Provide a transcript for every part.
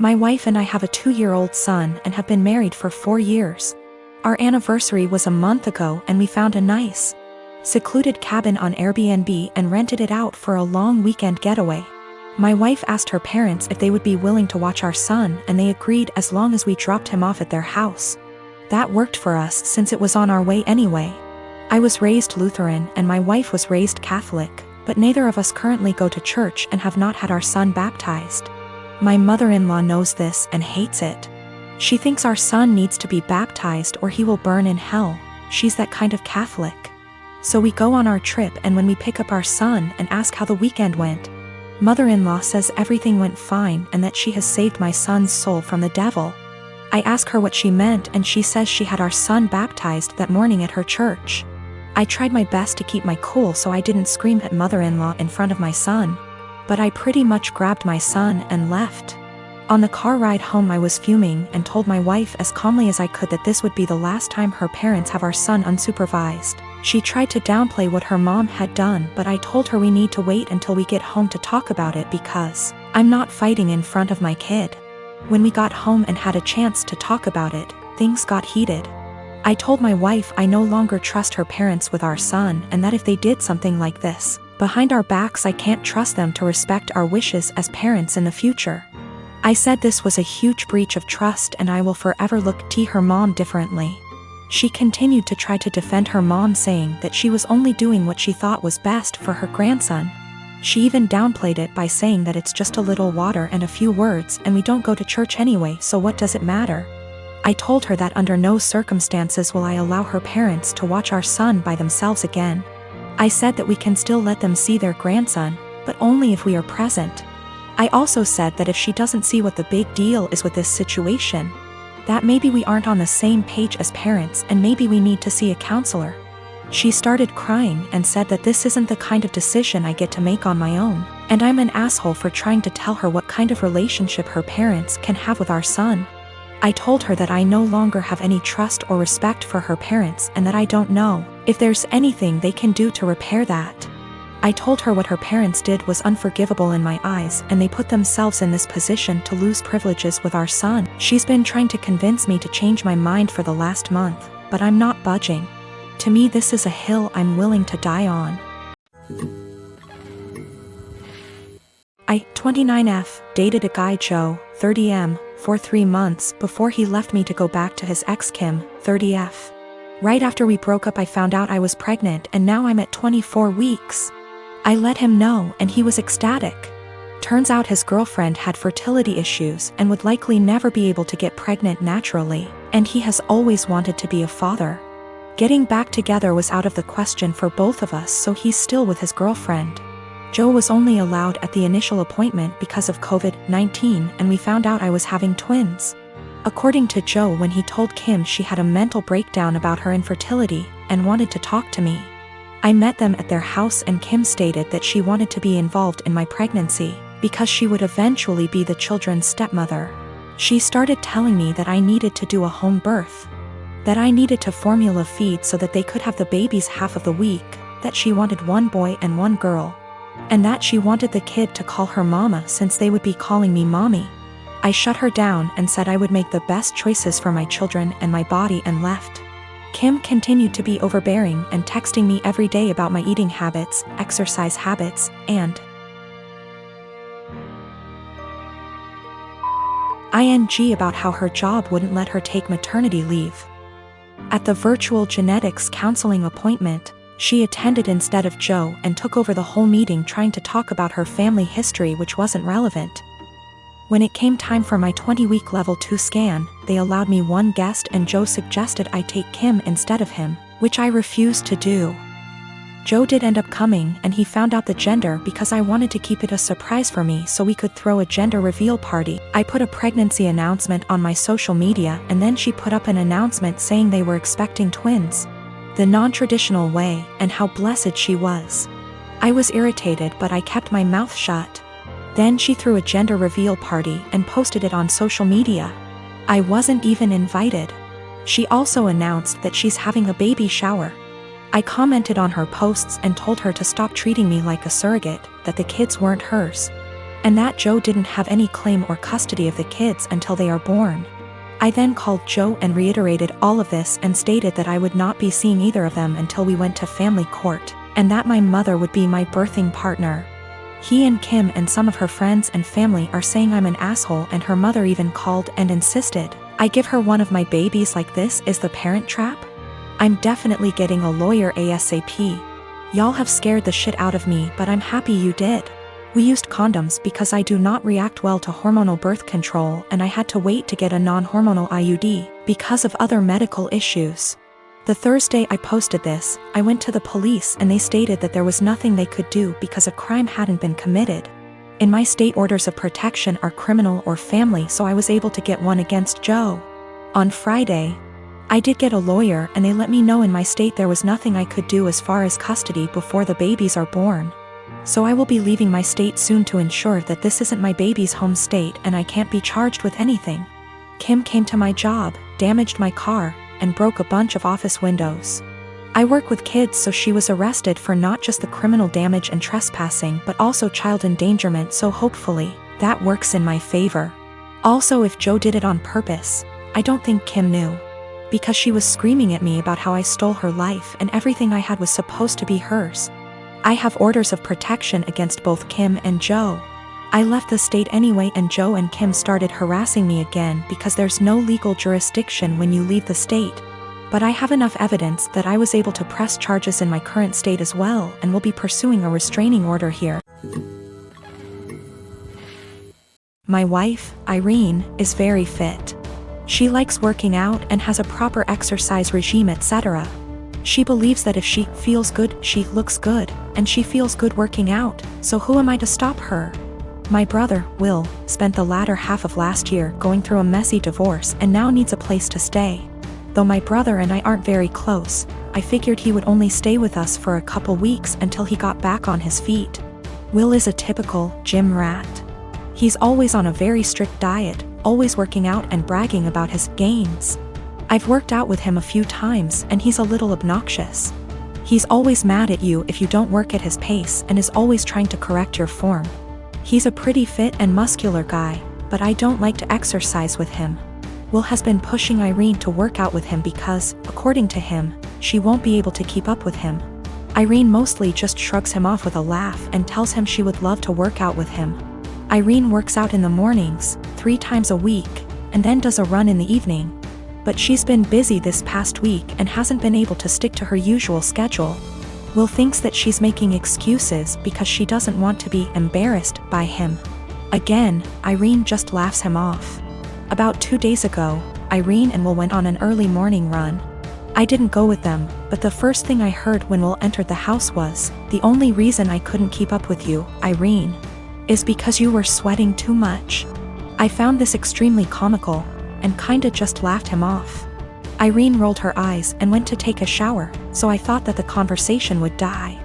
My wife and I have a 2-year-old son and have been married for 4 years. Our anniversary was a month ago and we found a nice, secluded cabin on Airbnb and rented it out for a long weekend getaway. My wife asked her parents if they would be willing to watch our son, and they agreed as long as we dropped him off at their house. That worked for us since it was on our way anyway. I was raised Lutheran and my wife was raised Catholic, but neither of us currently go to church and have not had our son baptized. My mother-in-law knows this and hates it. She thinks our son needs to be baptized or he will burn in hell. She's that kind of Catholic. So we go on our trip, and when we pick up our son and ask how the weekend went, mother-in-law says everything went fine and that she has saved my son's soul from the devil. I ask her what she meant and she says she had our son baptized that morning at her church. I tried my best to keep my cool so I didn't scream at mother-in-law in front of my son, but I pretty much grabbed my son and left. On the car ride home I was fuming and told my wife as calmly as I could that this would be the last time her parents have our son unsupervised. She tried to downplay what her mom had done, but I told her we need to wait until we get home to talk about it because I'm not fighting in front of my kid. When we got home and had a chance to talk about it, things got heated. I told my wife I no longer trust her parents with our son, and that if they did something like this behind our backs, I can't trust them to respect our wishes as parents in the future. I said this was a huge breach of trust and I will forever look at her mom differently. She continued to try to defend her mom, saying that she was only doing what she thought was best for her grandson. She even downplayed it by saying that it's just a little water and a few words and we don't go to church anyway, so what does it matter? I told her that under no circumstances will I allow her parents to watch our son by themselves again. I said that we can still let them see their grandson, but only if we are present. I also said that if she doesn't see what the big deal is with this situation, that maybe we aren't on the same page as parents and maybe we need to see a counselor. She started crying and said that this isn't the kind of decision I get to make on my own, and I'm an asshole for trying to tell her what kind of relationship her parents can have with our son. I told her that I no longer have any trust or respect for her parents and that I don't know if there's anything they can do to repair that. I told her what her parents did was unforgivable in my eyes and they put themselves in this position to lose privileges with our son. She's been trying to convince me to change my mind for the last month, but I'm not budging. To me, this is a hill I'm willing to die on. I, 29F, dated a guy Joe, 30M, for 3 months before he left me to go back to his ex Kim, 30F. Right after we broke up I found out I was pregnant and now I'm at 24 weeks. I let him know and he was ecstatic. Turns out his girlfriend had fertility issues and would likely never be able to get pregnant naturally, and he has always wanted to be a father. Getting back together was out of the question for both of us, so he's still with his girlfriend. Joe was only allowed at the initial appointment because of COVID-19 and we found out I was having twins. According to Joe, when he told Kim, she had a mental breakdown about her infertility and wanted to talk to me. I met them at their house and Kim stated that she wanted to be involved in my pregnancy because she would eventually be the children's stepmother. She started telling me that I needed to do a home birth, that I needed to formula feed so that they could have the babies half of the week, that she wanted 1 boy and 1 girl, and that she wanted the kid to call her mama since they would be calling me mommy. I shut her down and said I would make the best choices for my children and my body and left. Kim continued to be overbearing and texting me every day about my eating habits, exercise habits, and ing about how her job wouldn't let her take maternity leave. At the virtual genetics counseling appointment, she attended instead of Joe and took over the whole meeting trying to talk about her family history, which wasn't relevant. When it came time for my 20-week level 2 scan, they allowed me 1 guest and Joe suggested I take Kim instead of him, which I refused to do. Joe did end up coming and he found out the gender because I wanted to keep it a surprise for me so we could throw a gender reveal party. I put a pregnancy announcement on my social media and then she put up an announcement saying they were expecting twins, the non-traditional way, and how blessed she was. I was irritated but I kept my mouth shut. Then she threw a gender reveal party and posted it on social media. I wasn't even invited. She also announced that she's having a baby shower. I commented on her posts and told her to stop treating me like a surrogate, that the kids weren't hers. and that Joe didn't have any claim or custody of the kids until they are born. I then called Joe and reiterated all of this and stated that I would not be seeing either of them until we went to family court, and that my mother would be my birthing partner. He and Kim and some of her friends and family are saying I'm an asshole, and her mother even called and insisted I give her one of my babies. Like, this is the Parent Trap? I'm definitely getting a lawyer ASAP. Y'all have scared the shit out of me, but I'm happy you did. We used condoms because I do not react well to hormonal birth control, and I had to wait to get a non-hormonal IUD because of other medical issues. The Thursday I posted this, I went to the police and they stated that there was nothing they could do because a crime hadn't been committed. In my state, orders of protection are criminal or family, so I was able to get one against Joe. On Friday, I did get a lawyer and they let me know in my state there was nothing I could do as far as custody before the babies are born. So I will be leaving my state soon to ensure that this isn't my baby's home state and I can't be charged with anything. Kim came to my job, damaged my car, and broke a bunch of office windows. I work with kids, so she was arrested for not just the criminal damage and trespassing but also child endangerment, so hopefully that works in my favor. Also, if Joe did it on purpose, I don't think Kim knew, because she was screaming at me about how I stole her life and everything I had was supposed to be hers. I have orders of protection against both Kim and Joe. I left the state anyway, and Joe and Kim started harassing me again because there's no legal jurisdiction when you leave the state. But I have enough evidence that I was able to press charges in my current state as well, and will be pursuing a restraining order here. My wife, Irene, is very fit. She likes working out and has a proper exercise regime, etc. She believes that if she feels good, she looks good, and she feels good working out, so who am I to stop her? My brother, Will, spent the latter half of last year going through a messy divorce and now needs a place to stay. Though my brother and I aren't very close, I figured he would only stay with us for a couple weeks until he got back on his feet. Will is a typical gym rat. He's always on a very strict diet, always working out and bragging about his gains. I've worked out with him a few times and he's a little obnoxious. He's always mad at you if you don't work at his pace and is always trying to correct your form. He's a pretty fit and muscular guy, but I don't like to exercise with him. Will has been pushing Irene to work out with him because, according to him, she won't be able to keep up with him. Irene mostly just shrugs him off with a laugh and tells him she would love to work out with him. Irene works out in the mornings, 3 times a week, and then does a run in the evening. But she's been busy this past week and hasn't been able to stick to her usual schedule. Will thinks that she's making excuses because she doesn't want to be embarrassed by him. Again, Irene just laughs him off. About 2 days ago, Irene and Will went on an early morning run. I didn't go with them, but the first thing I heard when Will entered the house was, "The only reason I couldn't keep up with you, Irene, is because you were sweating too much." I found this extremely comical, and kinda just laughed him off. Irene rolled her eyes and went to take a shower, so I thought that the conversation would die.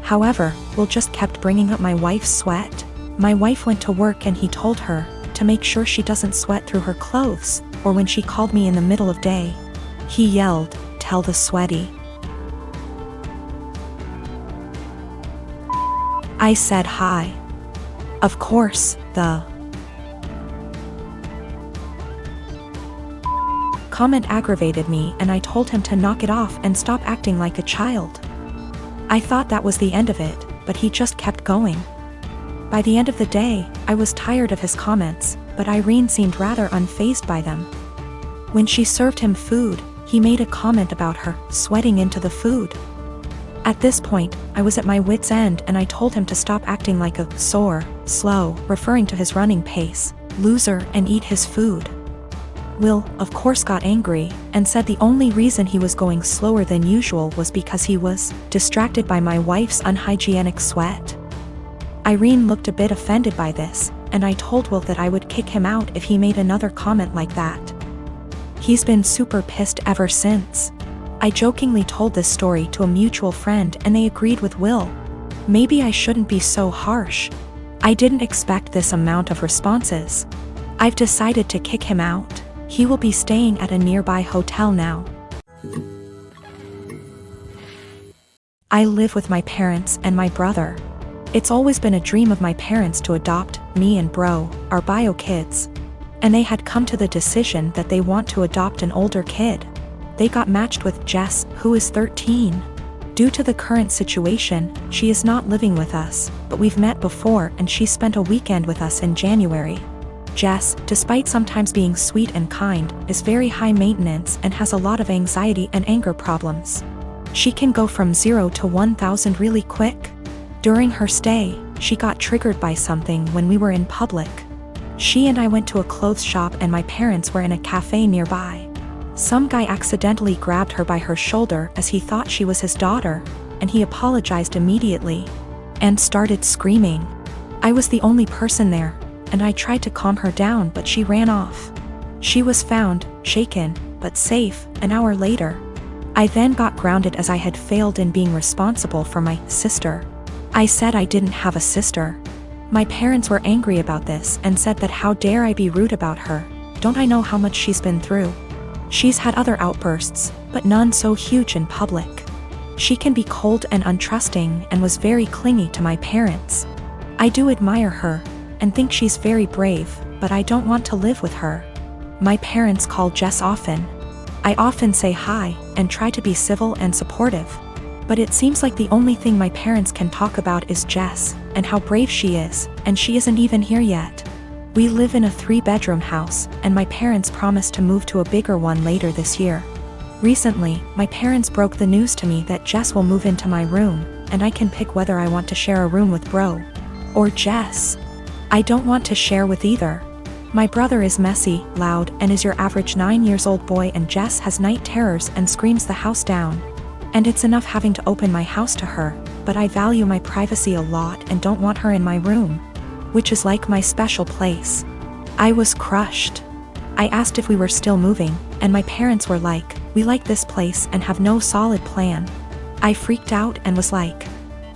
However, Will just kept bringing up my wife's sweat. My wife went to work and he told her to make sure she doesn't sweat through her clothes, or when she called me in the middle of day, he yelled, "Tell the sweaty." I said hi. Of course, the comment aggravated me and I told him to knock it off and stop acting like a child. I thought that was the end of it, but he just kept going. By the end of the day, I was tired of his comments, but Irene seemed rather unfazed by them. When she served him food, he made a comment about her sweating into the food. At this point, I was at my wit's end and I told him to stop acting like a sore, slow, referring to his running pace, loser, and eat his food. Will, of course, got angry and said the only reason he was going slower than usual was because he was distracted by my wife's unhygienic sweat. Irene looked a bit offended by this, and I told Will that I would kick him out if he made another comment like that. He's been super pissed ever since. I jokingly told this story to a mutual friend and they agreed with Will. Maybe I shouldn't be so harsh. I didn't expect this amount of responses. I've decided to kick him out. He will be staying at a nearby hotel now. I live with my parents and my brother. It's always been a dream of my parents to adopt me and bro, our bio kids. And they had come to the decision that they want to adopt an older kid. They got matched with Jess, who is 13. Due to the current situation, she is not living with us, but we've met before and she spent a weekend with us in January. Jess, despite sometimes being sweet and kind, is very high maintenance and has a lot of anxiety and anger problems. She can go from 0 to 1,000 really quick. During her stay, she got triggered by something when we were in public. She and I went to a clothes shop and my parents were in a cafe nearby. Some guy accidentally grabbed her by her shoulder as he thought she was his daughter, and he apologized immediately and started screaming. I was the only person there, and I tried to calm her down, but she ran off. She was found, shaken, but safe, an hour later. I then got grounded as I had failed in being responsible for my sister. I said I didn't have a sister. My parents were angry about this and said that how dare I be rude about her, don't I know how much she's been through? She's had other outbursts, but none so huge in public. She can be cold and untrusting and was very clingy to my parents. I do admire her and think she's very brave, but I don't want to live with her. My parents call Jess often. I often say hi and try to be civil and supportive. But it seems like the only thing my parents can talk about is Jess and how brave she is, and she isn't even here yet. We live in a 3-bedroom house, and my parents promised to move to a bigger one later this year. Recently, my parents broke the news to me that Jess will move into my room, and I can pick whether I want to share a room with bro or Jess. I don't want to share with either. My brother is messy, loud, and is your average 9-year-old boy, and Jess has night terrors and screams the house down. And it's enough having to open my house to her, but I value my privacy a lot and don't want her in my room, which is like my special place. I was crushed. I asked if we were still moving, and my parents were like, we like this place and have no solid plan. I freaked out and was like,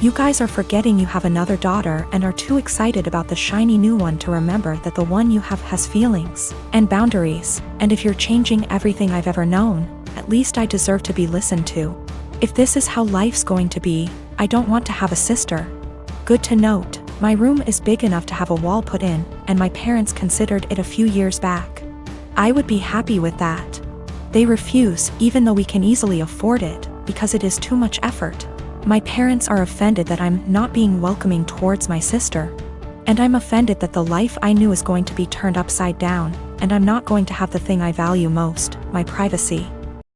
you guys are forgetting you have another daughter and are too excited about the shiny new one to remember that the one you have has feelings and boundaries, and if you're changing everything I've ever known, at least I deserve to be listened to. If this is how life's going to be, I don't want to have a sister. Good to note, my room is big enough to have a wall put in, and my parents considered it a few years back. I would be happy with that. They refuse, even though we can easily afford it, because it is too much effort. My parents are offended that I'm not being welcoming towards my sister. And I'm offended that the life I knew is going to be turned upside down, and I'm not going to have the thing I value most, my privacy.